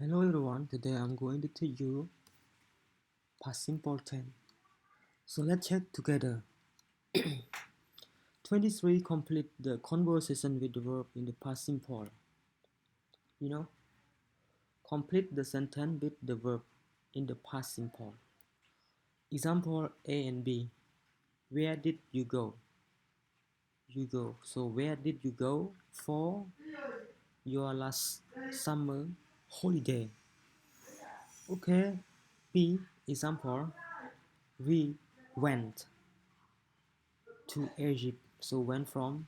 Hello everyone, today I'm going to teach you past simple tense. So let's check together. 23 complete the conversation with the verb in the past simple. You know, complete the sentence with the verb in the past simple. Example A and B. Where did you go? You go. So where did you go for your last summer holiday? Okay. B. Example. We went to Egypt. So went from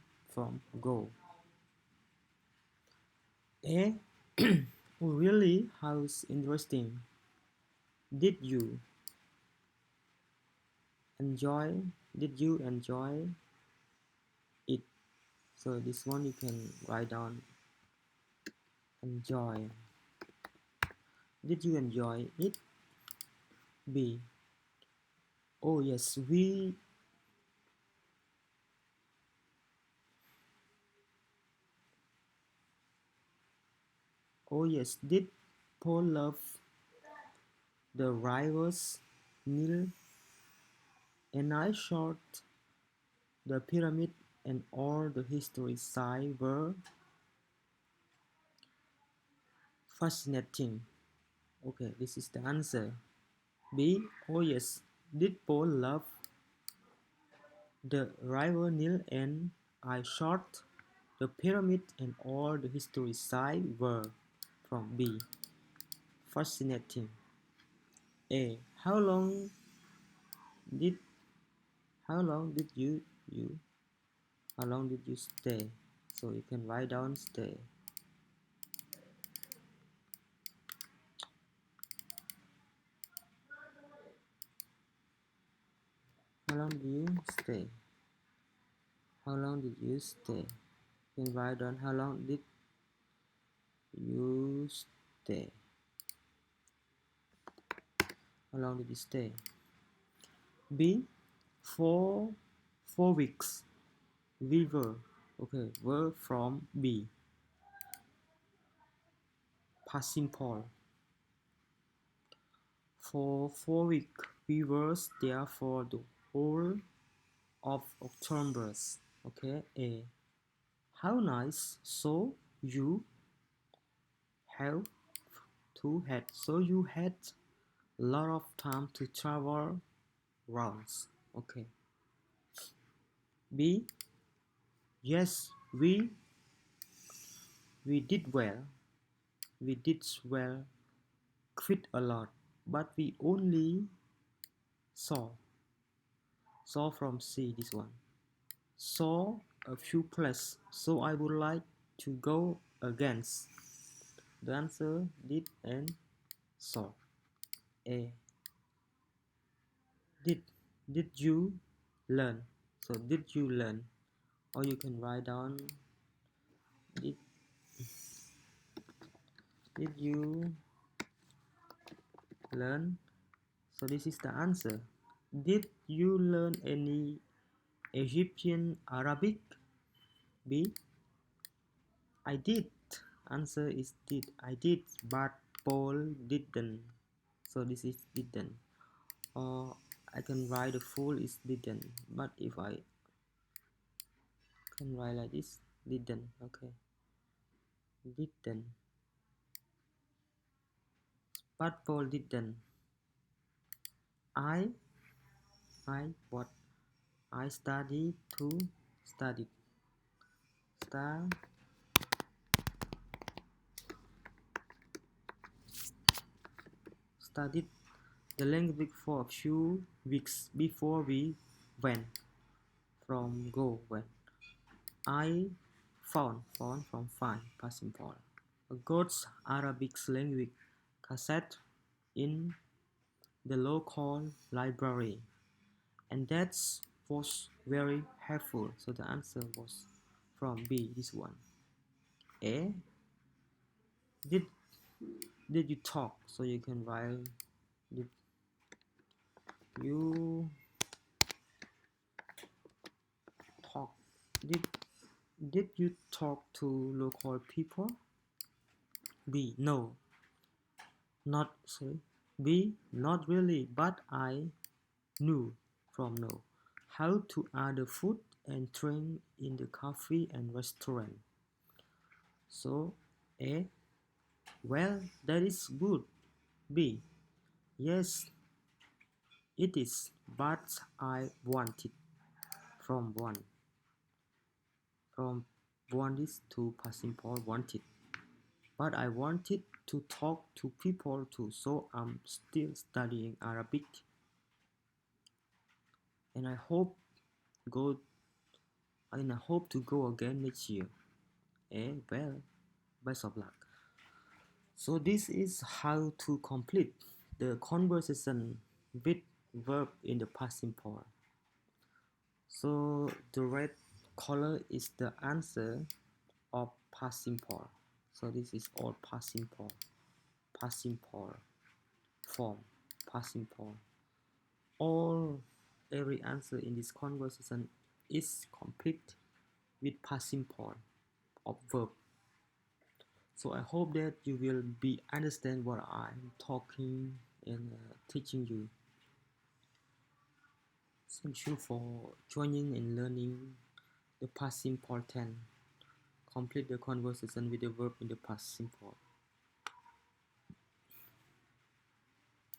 go. Eh? Oh, really? How's interesting? Did you enjoy? Did you enjoy it? So this one you can write down. Enjoy. Did you enjoy it? B. Oh yes, we. Oh yes, did Paul love the rivers Nile and I shot the pyramid and all the history sites were fascinating. Okay, this is the answer. B. Oh yes, did Paul love the river Nile and I shot the pyramid and all the history sites were from B. Fascinating. A. Did how long did you how long did you stay? So you can write down stay. How long did you stay? How long did you stay? You can write down how long did you stay? How long did you stay? B. Four weeks. We were. Okay, were from B. Past simple. For 4 weeks, we were there for the whole of October. Okay, A. How nice. So you have you had a lot of time to travel around. Okay. B. Yes, we did well. We did well quite a lot, but we only saw from C this one. Saw a few places, so I would like to go again. The answer did and saw. A. Did you learn? So did you learn? Or you can write down did you learn? So this is the answer. Did you learn any Egyptian Arabic? B. I did. Answer is did. I did, but Paul didn't. So this is didn't. Or I can write the full is didn't. But if I can write like this, didn't. Okay. Didn't. But Paul didn't. I what? I studied to study. Studied the language for a few weeks before we went from go when I found from find past simple a God's Arabic language cassette in the local library, and that was very helpful. So the answer was from B. This one. A. Did you talk? So you can write did you talk? Did you talk to local people? B. No, Not sorry. B. Not really, but I knew from no how to order food and drink in the cafe and restaurant. So A. Well, that is good. B. Yes, it is, but I want it from one. From wanted to past simple wanted. But I wanted to talk to people too, so I'm still studying Arabic and go I hope to go again next year. Well, best of luck. So this is how to complete the conversation with verb in the past simple. So the red color is the answer of past simple. So this is all past simple form, past simple. All every answer in this conversation is complete with past simple of verb. So I hope that you will be understand what I'm talking and teaching you. Thank you for joining and learning the past simple tense. Complete the conversation with the verb in the past simple.